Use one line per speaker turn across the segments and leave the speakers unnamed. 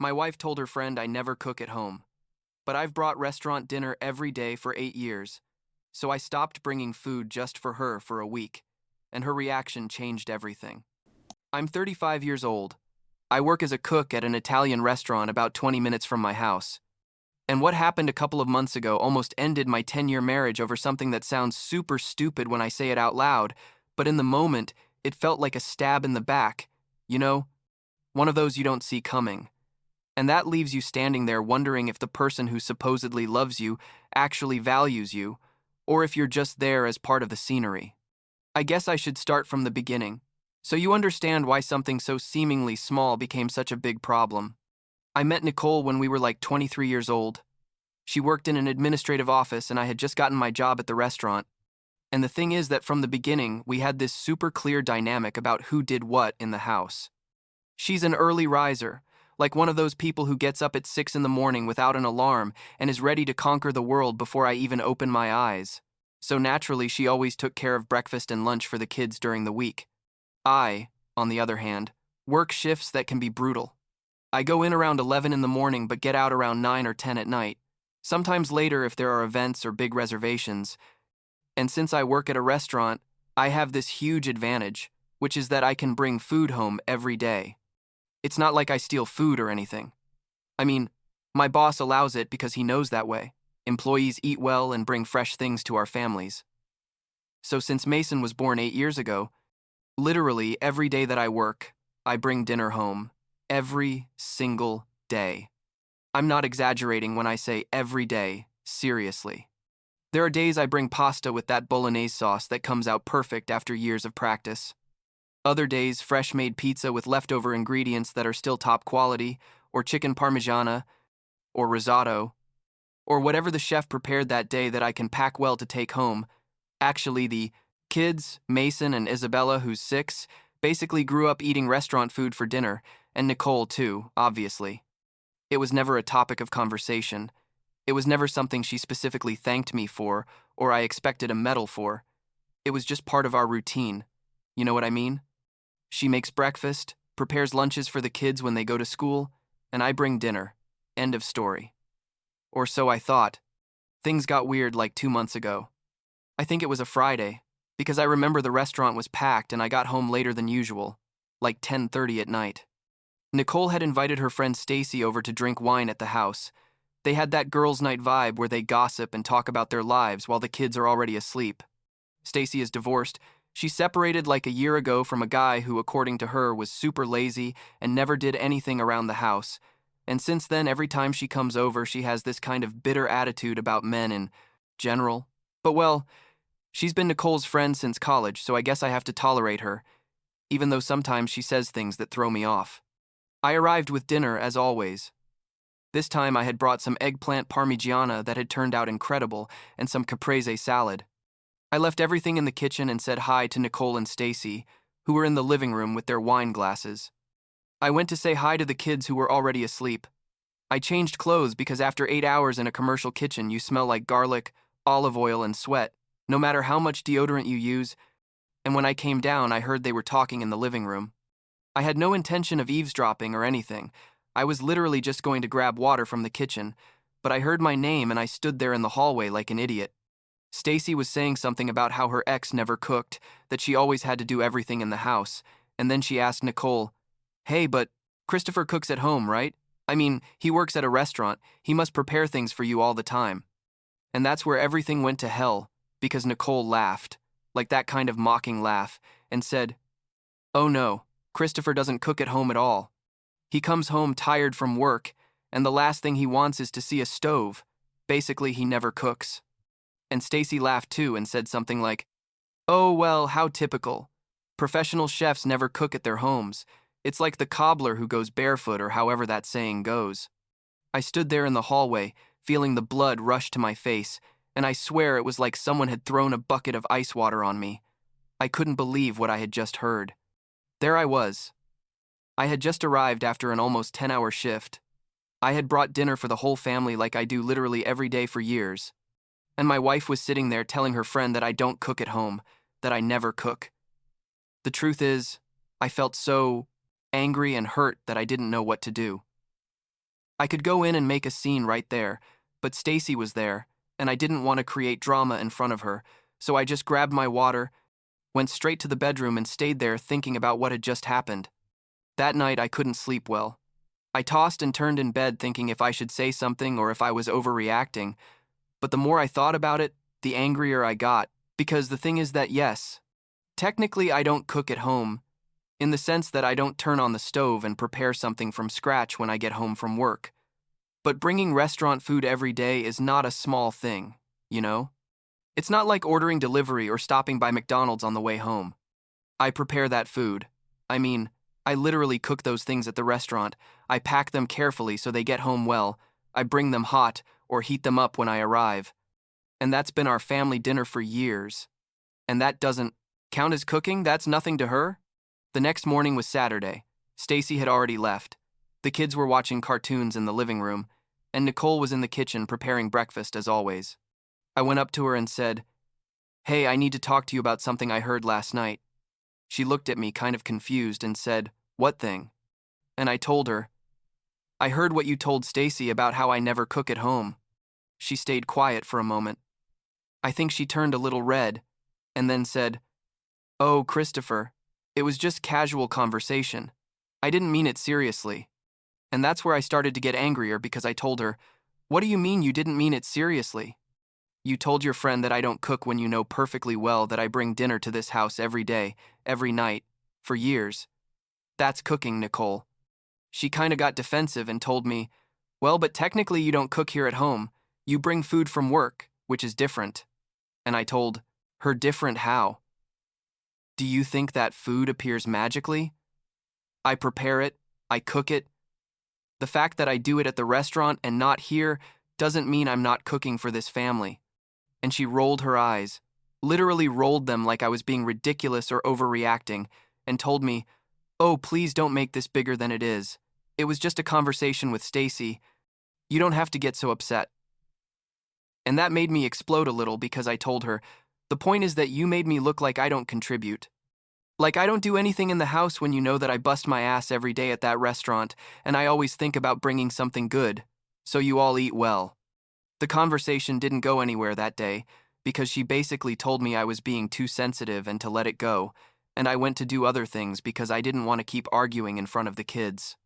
My wife told her friend I never cook at home, but I've brought restaurant dinner every day for 8 years, so I stopped bringing food just for her for a week, and her reaction changed everything. I'm 35 years old. I work as a cook at an Italian restaurant about 20 minutes from my house. And what happened a couple of months ago almost ended my 10-year marriage over something that sounds super stupid when I say it out loud, but in the moment, it felt like a stab in the back. You know, one of those you don't see coming. And that leaves you standing there wondering if the person who supposedly loves you actually values you, or if you're just there as part of the scenery. I guess I should start from the beginning, so you understand why something so seemingly small became such a big problem. I met Nicole when we were like 23 years old. She worked in an administrative office and I had just gotten my job at the restaurant. And the thing is that from the beginning, we had this super clear dynamic about who did what in the house. She's an early riser, like one of those people who gets up at 6 in the morning without an alarm and is ready to conquer the world before I even open my eyes. So naturally, she always took care of breakfast and lunch for the kids during the week. I, on the other hand, work shifts that can be brutal. I go in around 11 in the morning but get out around 9 or 10 at night, sometimes later if there are events or big reservations. And since I work at a restaurant, I have this huge advantage, which is that I can bring food home every day. It's not like I steal food or anything. I mean, my boss allows it because he knows that way. Employees eat well and bring fresh things to our families. So since Mason was born 8 years ago, literally every day that I work, I bring dinner home. Every single day. I'm not exaggerating when I say every day, seriously. There are days I bring pasta with that bolognese sauce that comes out perfect after years of practice. Other days, fresh-made pizza with leftover ingredients that are still top quality, or chicken parmigiana, or risotto, or whatever the chef prepared that day that I can pack well to take home. Actually, the kids, Mason and Isabella, who's 6, basically grew up eating restaurant food for dinner, and Nicole too, obviously. It was never a topic of conversation. It was never something she specifically thanked me for, or I expected a medal for. It was just part of our routine. You know what I mean? She makes breakfast, prepares lunches for the kids when they go to school, and I bring dinner. End of story. Or so I thought. Things got weird like 2 months ago. I think it was a Friday, because I remember the restaurant was packed and I got home later than usual, like 10:30 at night. Nicole had invited her friend Stacy over to drink wine at the house. They had that girls' night vibe where they gossip and talk about their lives while the kids are already asleep. Stacy is divorced. She separated like a year ago from a guy who, according to her, was super lazy and never did anything around the house. And since then, every time she comes over, she has this kind of bitter attitude about men in general. But well, she's been Nicole's friend since college, so I guess I have to tolerate her, even though sometimes she says things that throw me off. I arrived with dinner, as always. This time I had brought some eggplant parmigiana that had turned out incredible and some caprese salad. I left everything in the kitchen and said hi to Nicole and Stacy, who were in the living room with their wine glasses. I went to say hi to the kids who were already asleep. I changed clothes because after 8 hours in a commercial kitchen you smell like garlic, olive oil, and sweat, no matter how much deodorant you use, and when I came down I heard they were talking in the living room. I had no intention of eavesdropping or anything. I was literally just going to grab water from the kitchen, but I heard my name and I stood there in the hallway like an idiot. Stacy was saying something about how her ex never cooked, that she always had to do everything in the house, and then she asked Nicole, "Hey, but Christopher cooks at home, right? I mean, he works at a restaurant. He must prepare things for you all the time." And that's where everything went to hell, because Nicole laughed, like that kind of mocking laugh, and said, "Oh no, Christopher doesn't cook at home at all. He comes home tired from work, and the last thing he wants is to see a stove. Basically, he never cooks." And Stacy laughed too and said something like, "Oh well, how typical. Professional chefs never cook at their homes. It's like the cobbler who goes barefoot, or however that saying goes." I stood there in the hallway, feeling the blood rush to my face, and I swear it was like someone had thrown a bucket of ice water on me. I couldn't believe what I had just heard. There I was. I had just arrived after an almost 10-hour shift. I had brought dinner for the whole family like I do literally every day for years. And my wife was sitting there telling her friend that I don't cook at home, that I never cook. The truth is, I felt so angry and hurt that I didn't know what to do. I could go in and make a scene right there, but Stacy was there, and I didn't want to create drama in front of her, so I just grabbed my water, went straight to the bedroom and stayed there thinking about what had just happened. That night I couldn't sleep well. I tossed and turned in bed thinking if I should say something or if I was overreacting, but the more I thought about it, the angrier I got, because the thing is that yes, technically I don't cook at home, in the sense that I don't turn on the stove and prepare something from scratch when I get home from work. But bringing restaurant food every day is not a small thing, you know? It's not like ordering delivery or stopping by McDonald's on the way home. I prepare that food. I mean, I literally cook those things at the restaurant. I pack them carefully so they get home well. I bring them hot or heat them up when I arrive. And that's been our family dinner for years. And that doesn't count as cooking? That's nothing to her? The next morning was Saturday. Stacy had already left. The kids were watching cartoons in the living room, and Nicole was in the kitchen preparing breakfast as always. I went up to her and said, "Hey, I need to talk to you about something I heard last night." She looked at me kind of confused and said, "What thing?" And I told her, "I heard what you told Stacy about how I never cook at home." She stayed quiet for a moment. I think she turned a little red, and then said, "Oh, Christopher, it was just casual conversation. I didn't mean it seriously." And that's where I started to get angrier because I told her, "What do you mean you didn't mean it seriously? You told your friend that I don't cook when you know perfectly well that I bring dinner to this house every day, every night, for years. That's cooking, Nicole." She kinda got defensive and told me, "Well, but technically you don't cook here at home. You bring food from work, which is different." And I told her, "Different how? Do you think that food appears magically? I prepare it, I cook it. The fact that I do it at the restaurant and not here doesn't mean I'm not cooking for this family." And she rolled her eyes, literally rolled them like I was being ridiculous or overreacting, and told me, "Oh, please don't make this bigger than it is. It was just a conversation with Stacy. You don't have to get so upset." And that made me explode a little because I told her, "The point is that you made me look like I don't contribute. Like I don't do anything in the house when you know that I bust my ass every day at that restaurant, and I always think about bringing something good, so you all eat well." The conversation didn't go anywhere that day because she basically told me I was being too sensitive and to let it go, and I went to do other things because I didn't want to keep arguing in front of the kids.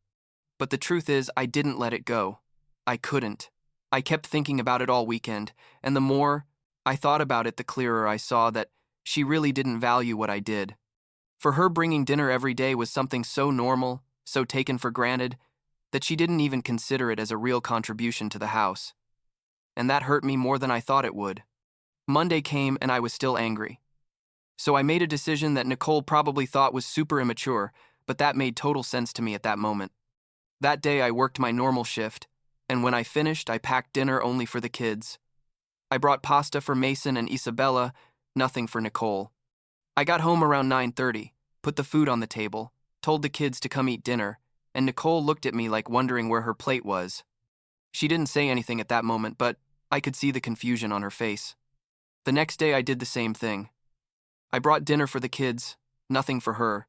But the truth is, I didn't let it go. I couldn't. I kept thinking about it all weekend, and the more I thought about it, the clearer I saw that she really didn't value what I did. For her, bringing dinner every day was something so normal, so taken for granted, that she didn't even consider it as a real contribution to the house. And that hurt me more than I thought it would. Monday came and I was still angry. So I made a decision that Nicole probably thought was super immature, but that made total sense to me at that moment. That day I worked my normal shift, and when I finished, I packed dinner only for the kids. I brought pasta for Mason and Isabella, nothing for Nicole. I got home around 9:30, put the food on the table, told the kids to come eat dinner, and Nicole looked at me like wondering where her plate was. She didn't say anything at that moment, but I could see the confusion on her face. The next day I did the same thing. I brought dinner for the kids, nothing for her.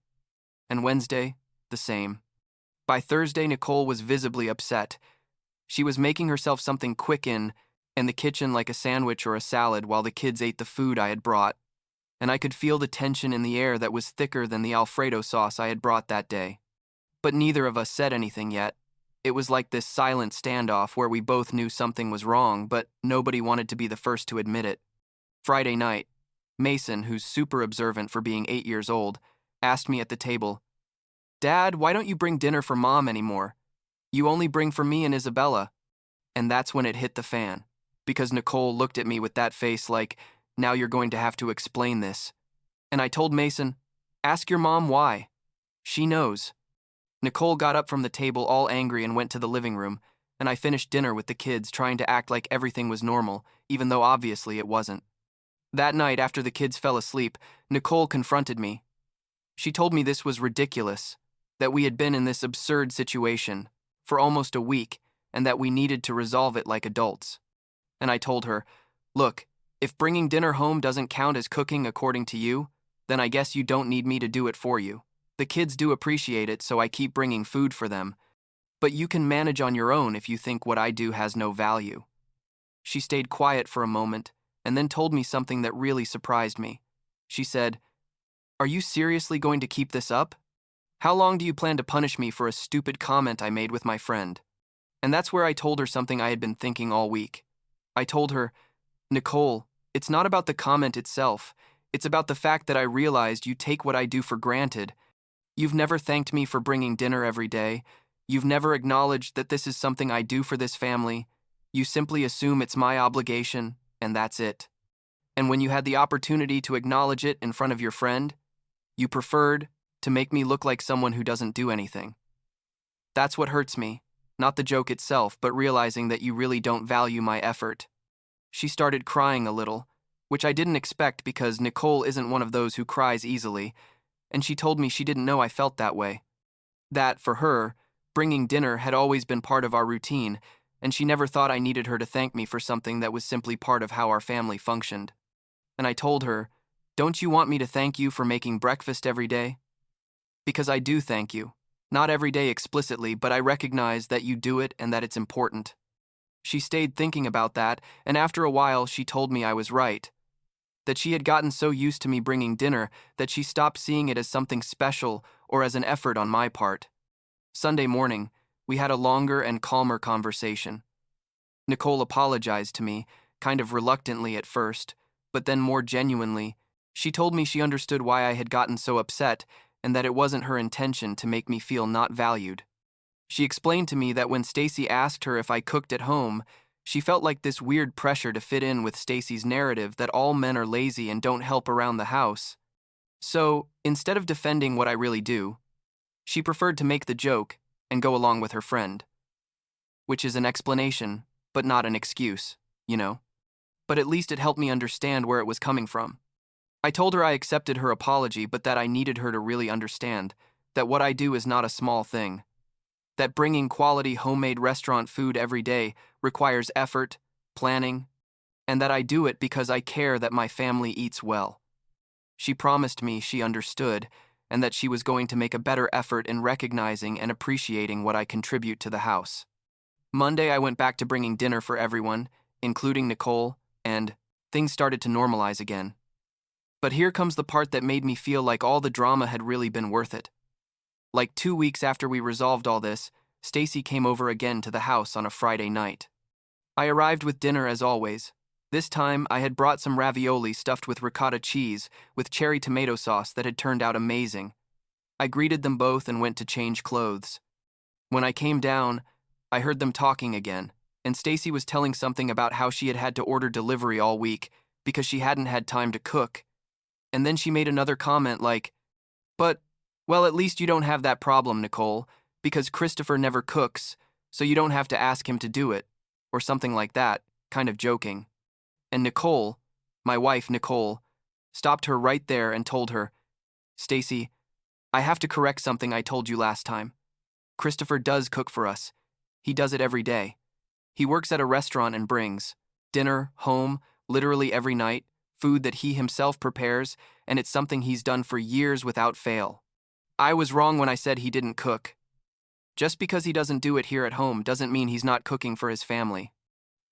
And Wednesday, the same. By Thursday, Nicole was visibly upset. She was making herself something quick in the kitchen like a sandwich or a salad while the kids ate the food I had brought. And I could feel the tension in the air that was thicker than the Alfredo sauce I had brought that day. But neither of us said anything yet. It was like this silent standoff where we both knew something was wrong, but nobody wanted to be the first to admit it. Friday night, Mason, who's super observant for being 8 years old, asked me at the table, "Dad, why don't you bring dinner for Mom anymore? You only bring for me and Isabella." And that's when it hit the fan, because Nicole looked at me with that face like, "Now you're going to have to explain this." And I told Mason, "Ask your mom why. She knows." Nicole got up from the table all angry and went to the living room, and I finished dinner with the kids trying to act like everything was normal, even though obviously it wasn't. That night, after the kids fell asleep, Nicole confronted me. She told me this was ridiculous, that we had been in this absurd situation for almost a week, and that we needed to resolve it like adults. And I told her, "Look, if bringing dinner home doesn't count as cooking according to you, then I guess you don't need me to do it for you. The kids do appreciate it, so I keep bringing food for them. but you can manage on your own if you think what I do has no value." She stayed quiet for a moment and then told me something that really surprised me. She said, "Are you seriously going to keep this up? How long do you plan to punish me for a stupid comment I made with my friend?" And that's where I told her something I had been thinking all week. I told her, "Nicole, it's not about the comment itself. It's about the fact that I realized you take what I do for granted. You've never thanked me for bringing dinner every day. You've never acknowledged that this is something I do for this family. You simply assume it's my obligation, and that's it. And when you had the opportunity to acknowledge it in front of your friend, you preferred to make me look like someone who doesn't do anything. That's what hurts me, not the joke itself, but realizing that you really don't value my effort." She started crying a little, which I didn't expect because Nicole isn't one of those who cries easily, and she told me she didn't know I felt that way. That, for her, bringing dinner had always been part of our routine, and she never thought I needed her to thank me for something that was simply part of how our family functioned. And I told her, "Don't you want me to thank you for making breakfast every day?" "Because I do thank you. Not every day explicitly, but I recognize that you do it and that it's important." She stayed thinking about that, and after a while she told me I was right. That she had gotten so used to me bringing dinner that she stopped seeing it as something special or as an effort on my part. Sunday morning, we had a longer and calmer conversation. Nicole apologized to me, kind of reluctantly at first, but then more genuinely. She told me she understood why I had gotten so upset and that it wasn't her intention to make me feel not valued. She explained to me that when Stacy asked her if I cooked at home, she felt like this weird pressure to fit in with Stacy's narrative that all men are lazy and don't help around the house. So, instead of defending what I really do, she preferred to make the joke and go along with her friend. Which is an explanation, but not an excuse, you know. But at least it helped me understand where it was coming from. I told her I accepted her apology, but that I needed her to really understand that what I do is not a small thing. That bringing quality homemade restaurant food every day requires effort, planning, and that I do it because I care that my family eats well. She promised me she understood and that she was going to make a better effort in recognizing and appreciating what I contribute to the house. Monday, I went back to bringing dinner for everyone, including Nicole, and things started to normalize again. But here comes the part that made me feel like all the drama had really been worth it. Like 2 weeks after we resolved all this, Stacy came over again to the house on a Friday night. I arrived with dinner as always. This time, I had brought some ravioli stuffed with ricotta cheese with cherry tomato sauce that had turned out amazing. I greeted them both and went to change clothes. When I came down, I heard them talking again, and Stacy was telling something about how she had had to order delivery all week because she hadn't had time to cook. And then she made another comment like, "But, well, at least you don't have that problem, Nicole, because Christopher never cooks, so you don't have to ask him to do it," or something like that, kind of joking. And Nicole, my wife Nicole, stopped her right there and told her, "Stacy, I have to correct something I told you last time. Christopher does cook for us. He does it every day. He works at a restaurant and brings dinner, home, literally every night, food that he himself prepares, and it's something he's done for years without fail. I was wrong when I said he didn't cook. Just because he doesn't do it here at home doesn't mean he's not cooking for his family."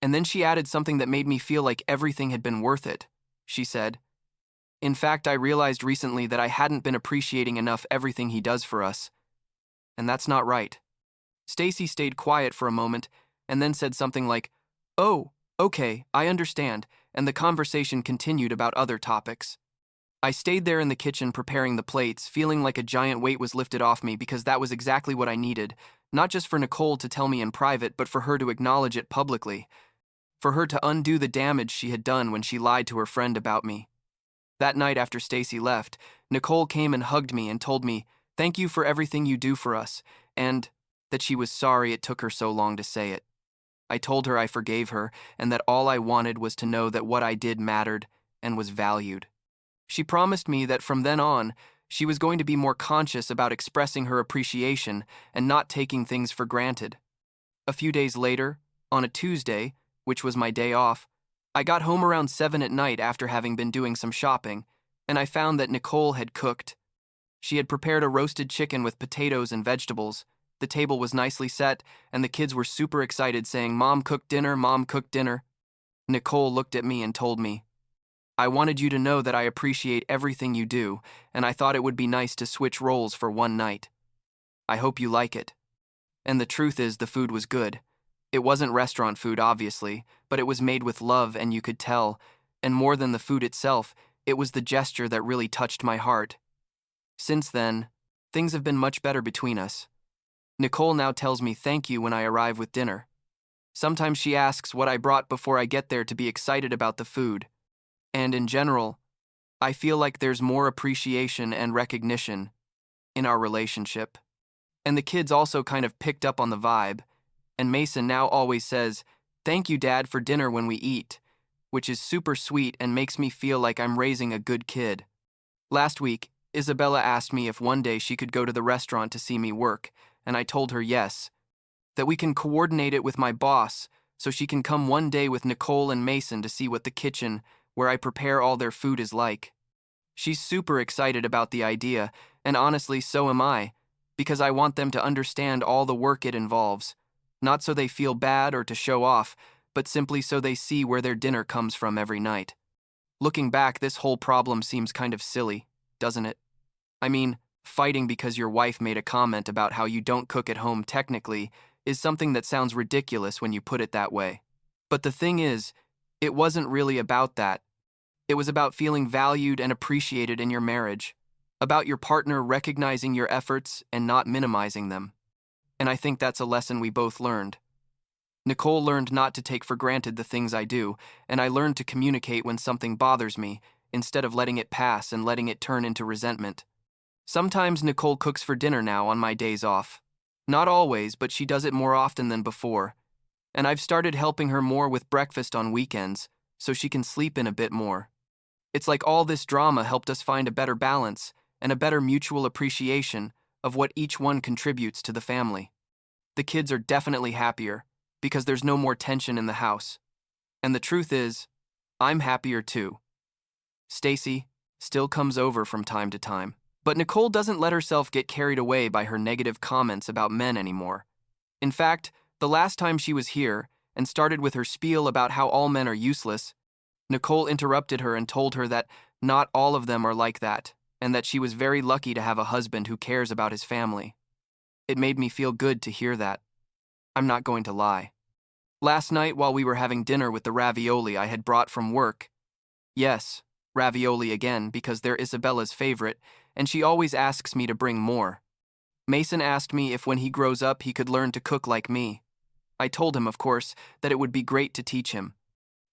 And then she added something that made me feel like everything had been worth it. She said, "In fact, I realized recently that I hadn't been appreciating enough everything he does for us. And that's not right." Stacy stayed quiet for a moment and then said something like, "Oh, okay, I understand," and the conversation continued about other topics. I stayed there in the kitchen preparing the plates, feeling like a giant weight was lifted off me because that was exactly what I needed, not just for Nicole to tell me in private, but for her to acknowledge it publicly, for her to undo the damage she had done when she lied to her friend about me. That night after Stacy left, Nicole came and hugged me and told me, "Thank you for everything you do for us," and that she was sorry it took her so long to say it. I told her I forgave her and that all I wanted was to know that what I did mattered and was valued. She promised me that from then on, she was going to be more conscious about expressing her appreciation and not taking things for granted. A few days later, on a Tuesday, which was my day off, I got home around 7 at night after having been doing some shopping, and I found that Nicole had cooked. She had prepared a roasted chicken with potatoes and vegetables, The table was nicely set, and the kids were super excited, saying, "Mom cooked dinner, Mom cooked dinner." Nicole looked at me and told me, "I wanted you to know that I appreciate everything you do, and I thought it would be nice to switch roles for one night. I hope you like it." And the truth is, the food was good. It wasn't restaurant food, obviously, but it was made with love, and you could tell. And more than the food itself, it was the gesture that really touched my heart. Since then, things have been much better between us. Nicole now tells me thank you when I arrive with dinner. Sometimes she asks what I brought before I get there to be excited about the food. And in general, I feel like there's more appreciation and recognition in our relationship. And the kids also kind of picked up on the vibe. And Mason now always says, "Thank you, Dad, for dinner when we eat," which is super sweet and makes me feel like I'm raising a good kid. Last week, Isabella asked me if one day she could go to the restaurant to see me work, and I told her yes, that we can coordinate it with my boss so she can come one day with Nicole and Mason to see what the kitchen, where I prepare all their food, is like. She's super excited about the idea, and honestly, so am I, because I want them to understand all the work it involves, not so they feel bad or to show off, but simply so they see where their dinner comes from every night. Looking back, this whole problem seems kind of silly, doesn't it? I mean, fighting because your wife made a comment about how you don't cook at home technically is something that sounds ridiculous when you put it that way. But the thing is, it wasn't really about that. It was about feeling valued and appreciated in your marriage, about your partner recognizing your efforts and not minimizing them. And I think that's a lesson we both learned. Nicole learned not to take for granted the things I do, and I learned to communicate when something bothers me, instead of letting it pass and letting it turn into resentment. Sometimes Nicole cooks for dinner now on my days off. Not always, but she does it more often than before. And I've started helping her more with breakfast on weekends, so she can sleep in a bit more. It's like all this drama helped us find a better balance and a better mutual appreciation of what each one contributes to the family. The kids are definitely happier, because there's no more tension in the house. And the truth is, I'm happier too. Stacy still comes over from time to time, but Nicole doesn't let herself get carried away by her negative comments about men anymore. In fact, the last time she was here and started with her spiel about how all men are useless, Nicole interrupted her and told her that not all of them are like that, and that she was very lucky to have a husband who cares about his family. It made me feel good to hear that. I'm not going to lie. Last night, while we were having dinner with the ravioli I had brought from work, yes, ravioli again, because they're Isabella's favorite, and she always asks me to bring more. Mason asked me if when he grows up he could learn to cook like me. I told him, of course, that it would be great to teach him.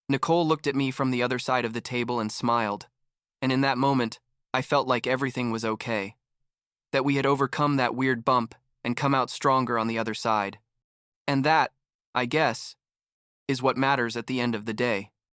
Nicole looked at me from the other side of the table and smiled, and in that moment, I felt like everything was okay. That we had overcome that weird bump and come out stronger on the other side. And that, I guess, is what matters at the end of the day.